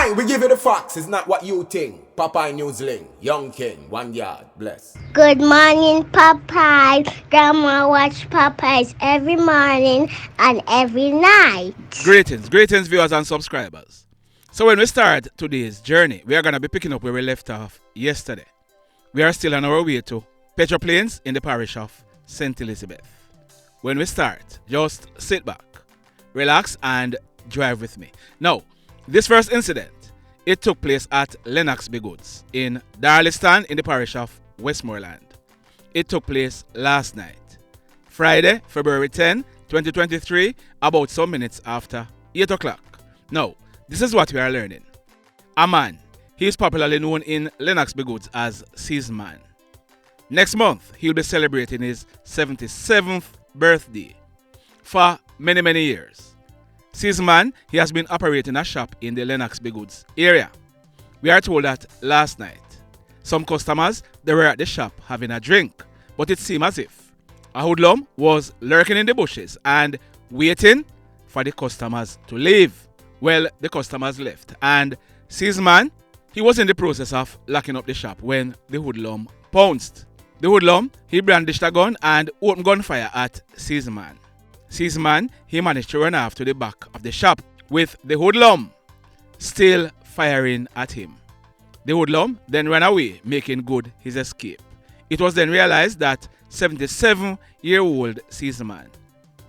Aye, we give you the facts. It's not what you think. Popeye Newsling, Young King, 1 yard, bless. Good morning, Popeye. Grandma watch Popeyes every morning and every night. Greetings, viewers and subscribers. So when we start today's journey, we are going to be picking up where we left off yesterday. We are still on our way to Petro Plains in the parish of St. Elizabeth. When we start, just sit back, relax and drive with me. Now, this first incident, it took place at Lennox-B Goods in Darliston in the parish of Westmoreland. It took place last night, Friday, February 10, 2023, about some minutes after 8 o'clock. Now, this is what we are learning. A man, he is popularly known in Lennox-B Goods as Seaman. Next month, he'll be celebrating his 77th birthday. For many years, Seaman, he has been operating a shop in the Lennox-B Goods area. We are told that last night, some customers, they were at the shop having a drink, but it seemed as if a hoodlum was lurking in the bushes and waiting for the customers to leave. Well, the customers left, and Seaman, he was in the process of locking up the shop when the hoodlum pounced. The hoodlum, he brandished a gun and opened gunfire at Seaman. Seaman, he managed to run off to the back of the shop with the hoodlum still firing at him. The hoodlum then ran away, making good his escape. It was then realized that 77-year-old Seaman,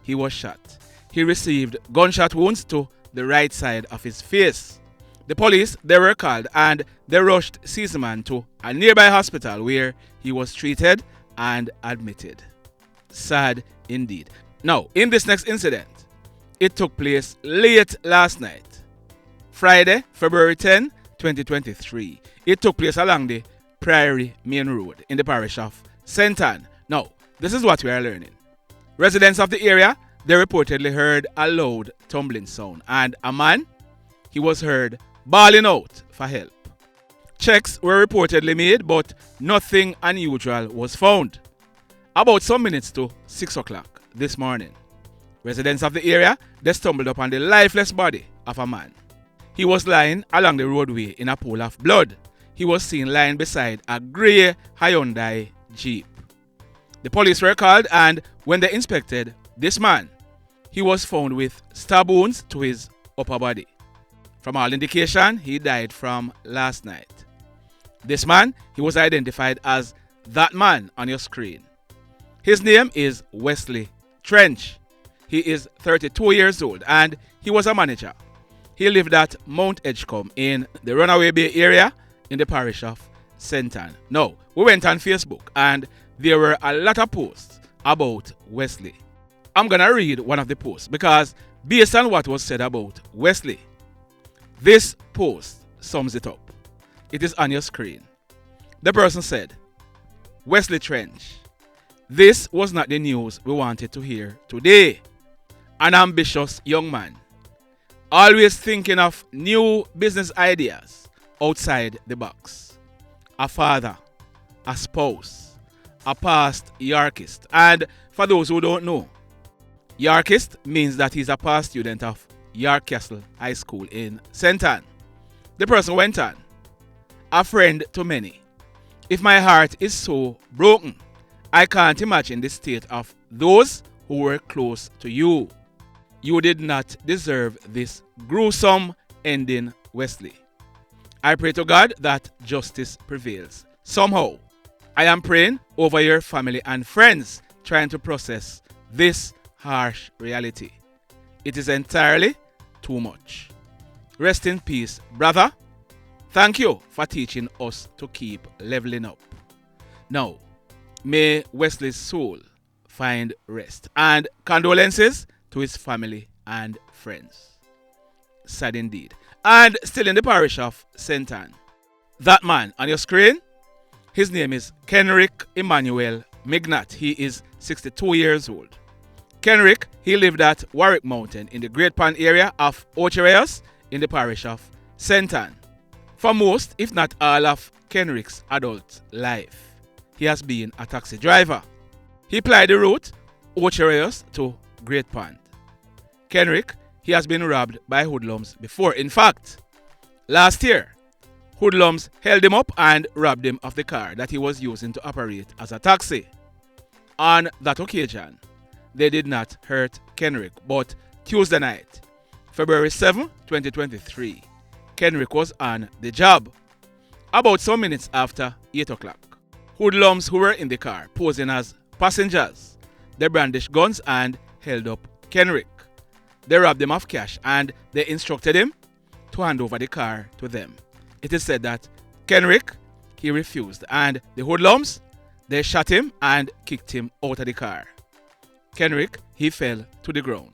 he was shot. He received gunshot wounds to the right side of his face. The police, they were called and they rushed Seaman to a nearby hospital where he was treated and admitted. Sad indeed. Now, in this next incident, it took place late last night, Friday, February 10, 2023. It took place along the Prairie Main Road in the parish of St. Ann. Now, this is what we are learning. Residents of the area, they reportedly heard a loud tumbling sound, and a man, he was heard bawling out for help. Checks were reportedly made, but nothing unusual was found. About some minutes to 6 o'clock this morning, residents of the area, they stumbled upon the lifeless body of a man. He was lying along the roadway in a pool of blood. He was seen lying beside a grey Hyundai Jeep. The police were called, and when they inspected this man, he was found with stab wounds to his upper body. From all indication, he died from last night. This man, he was identified as that man on your screen. His name is Wesley Trench. He is 32 years old and he was a manager. He lived at Mount Edgecombe in the Runaway Bay area in the parish of St. Ann. Now, we went on Facebook and there were a lot of posts about Wesley. I'm going to read one of the posts because based on what was said about Wesley, this post sums it up. It is on your screen. The person said, Wesley Trench, this was not the news we wanted to hear today. An ambitious young man, always thinking of new business ideas outside the box. A father, a spouse, a past Yorkist. And for those who don't know, Yorkist means that he's a past student of York Castle High School in St. Ann. The person went on, a friend to many. If my heart is so broken, I can't imagine the state of those who were close to you. You did not deserve this gruesome ending, Wesley. I pray to God that justice prevails. Somehow, I am praying over your family and friends trying to process this harsh reality. It is entirely too much. Rest in peace, brother. Thank you for teaching us to keep leveling up. Now, may Wesley's soul find rest, and condolences to his family and friends. Sad indeed. And still in the parish of St. Ann, that man on your screen, his name is Kenrick Emmanuel Mignott. He is 62 years old. Kenrick, he lived at Warwick Mountain in the Great Pond area of Ochereus in the parish of St. Ann. For most, if not all of Kenrick's adult life, he has been a taxi driver. He plied the route Ochereus to Great Pond. Kenrick, he has been robbed by hoodlums before. In fact, Last year, hoodlums held him up and robbed him of the car that he was using to operate as a taxi. On that occasion, they did not hurt Kenrick, but Tuesday night, February 7, 2023, Kenrick was on the job. About some minutes after 8 o'clock, hoodlums who were in the car posing as passengers, they brandished guns and held up Kenrick. They robbed him of cash and they instructed him to hand over the car to them. It is said that Kenrick, he refused, and the hoodlums, they shot him and kicked him out of the car. Kenrick, he fell to the ground.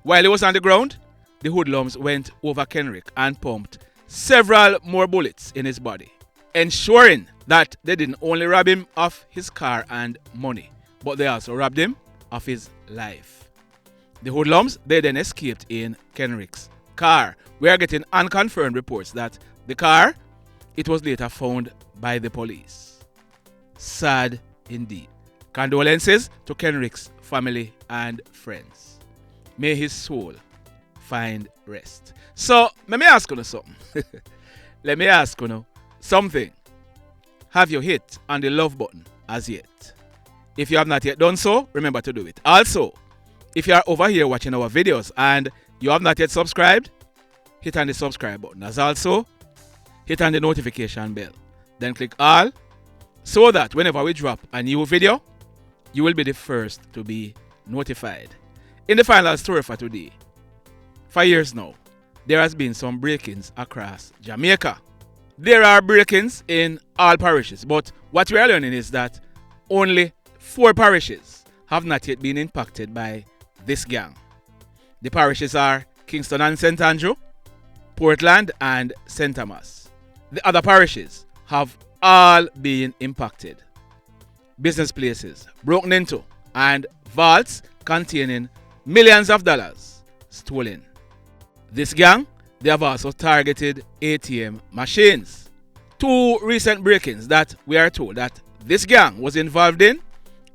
While he was on the ground, the hoodlums went over Kenrick and pumped several more bullets in his body, ensuring that they didn't only rob him of his car and money, but they also robbed him of his life. The hoodlums, they then escaped in Kenrick's car. We are getting unconfirmed reports that the car, it was later found by the police. Sad indeed. Condolences to Kenrick's family and friends. May his soul find rest. So, let me ask you something. Let me ask you something. Have you hit on the love button as yet? If you have not yet done so, remember to do it. Also, if you are over here watching our videos and you have not yet subscribed, hit on the subscribe button. As also, hit on the notification bell. Then click all, so that whenever we drop a new video, you will be the first to be notified. In the final story for today, for years now, there has been some break-ins across Jamaica. There are break-ins in all parishes, but what we are learning is that only 4 parishes have not yet been impacted by this gang. The parishes are Kingston and St. Andrew, Portland and St. Thomas. The other parishes have all been impacted. Business places broken into and vaults containing millions of dollars stolen. This gang, they have also targeted ATM machines. 2 recent break-ins that we are told that this gang was involved in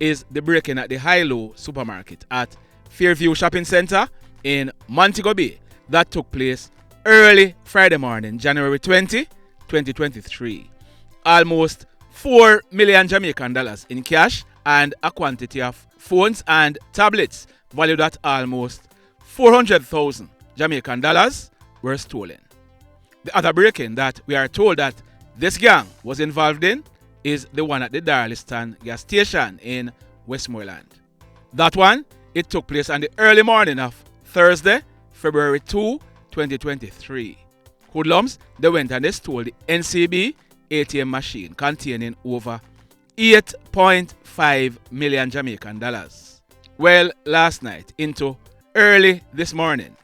is the break-in at the High-Low supermarket at Fairview Shopping Center in Montego Bay that took place early Friday morning, January 20, 2023. Almost 4 million Jamaican dollars in cash and a quantity of phones and tablets valued at almost 400,000 Jamaican dollars were stolen. The other break-in that we are told that this gang was involved in is the one at the Darliston gas station in Westmoreland. That one, it took place on the early morning of Thursday, February 2, 2023. Hoodlums, they went and they stole the NCB ATM machine containing over 8.5 million Jamaican dollars. Well, last night into early this morning,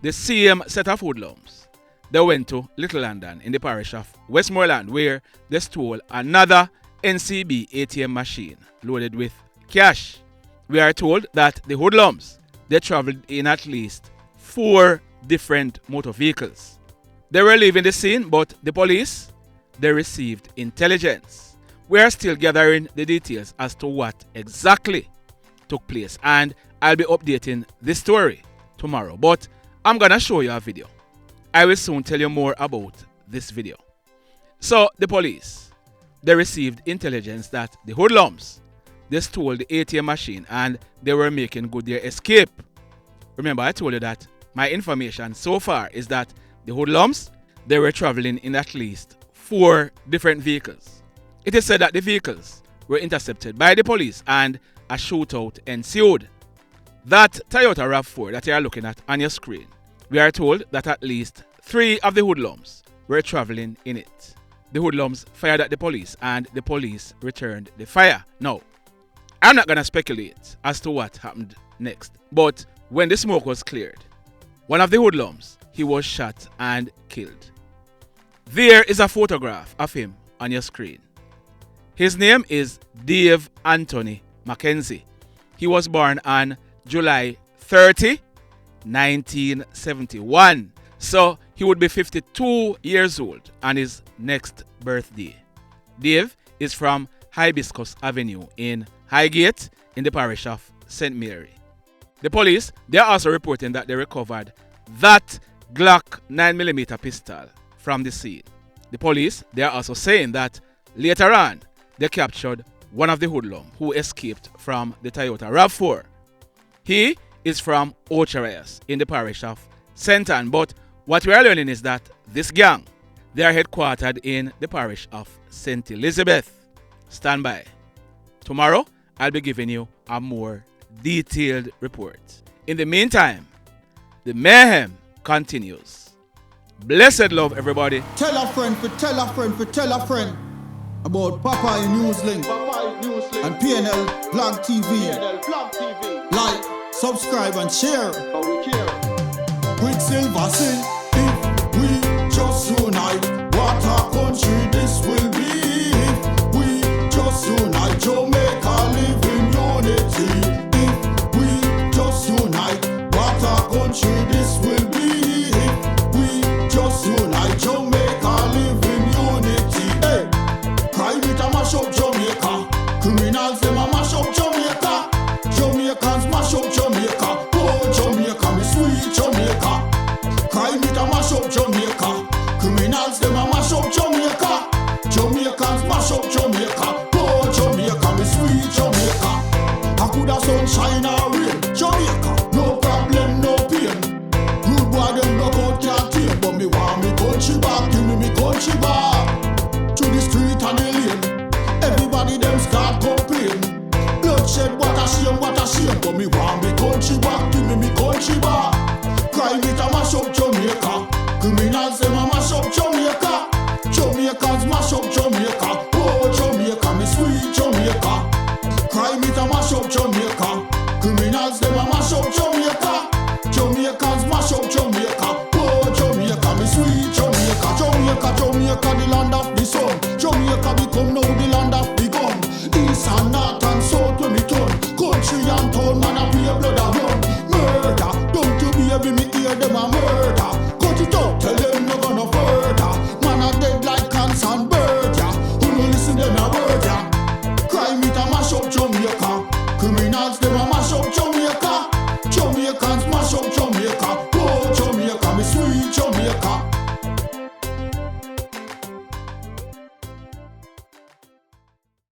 the same set of hoodlums, they went to Little London in the parish of Westmoreland where they stole another NCB ATM machine loaded with cash. We are told that the hoodlums, they traveled in at least 4 different motor vehicles. They were leaving the scene, but the police, they received intelligence. We are still gathering the details as to what exactly took place, and I'll be updating this story tomorrow. But I'm gonna show you a video. I will soon tell you more about this video. So the police, they received intelligence that the hoodlums, they stole the ATM machine and they were making good their escape. Remember, I told you that my information so far is that the hoodlums, they were traveling in at least 4 different vehicles. It is said that the vehicles were intercepted by the police and a shootout ensued. That Toyota RAV4 that you are looking at on your screen, we are told that at least 3 of the hoodlums were traveling in it. The hoodlums fired at the police and the police returned the fire. Now, I'm not going to speculate as to what happened next, but when the smoke was cleared, one of the hoodlums, he was shot and killed. There is a photograph of him on your screen. His name is Dave Anthony McKenzie. He was born on July 30, 1971. So he would be 52 years old on his next birthday. Dave is from Hibiscus Avenue in Highgate in the parish of St. Mary. The police, they are also reporting that they recovered that Glock 9mm pistol from the scene. The police, they are also saying that later on, they captured one of the hoodlums who escaped from the Toyota RAV4. He is from Ocherayas in the parish of St. Ann, but what we are learning is that this gang, they are headquartered in the parish of St. Elizabeth. Stand by. Tomorrow, I'll be giving you a more detailed report. In the meantime, the mayhem continues. Blessed love, everybody. Tell a friend for tell a friend for tell a friend about Popeye Newslink and PNL Blog TV. Like, subscribe and share. Quicksilver sing, if we just unite, what a country this will be. If we just unite, Jamaica live in unity. If we just unite, what a country this will be. If we just unite, Jamaica live in unity. Hey, crime it a mash up Jamaica. Criminals them a mash up Jamaica. Jamaicans mash up Jamaica. Oh Jamaica, me sweet Jamaica. Crime it a mash up Jamaica. Criminals them a mash up Jamaica. Jamaicans mash up Jamaica. Oh Jamaica, me sweet Jamaica. I coulda sunshine or rain. Jamaica, no problem, no pain. Rude boy them no out can't tame, but me want me country back. Give me country back. To the street and the lane, everybody them start complain. Bloodshed, what a shame, but me want me country back. Give me country back. Crime it a mash up Jamaica. Criminals them a mash up Jamaica. Jamaicans mash up Jamaica. Oh Jamaica, me sweet Jamaica. Crime it a mash up Jamaica.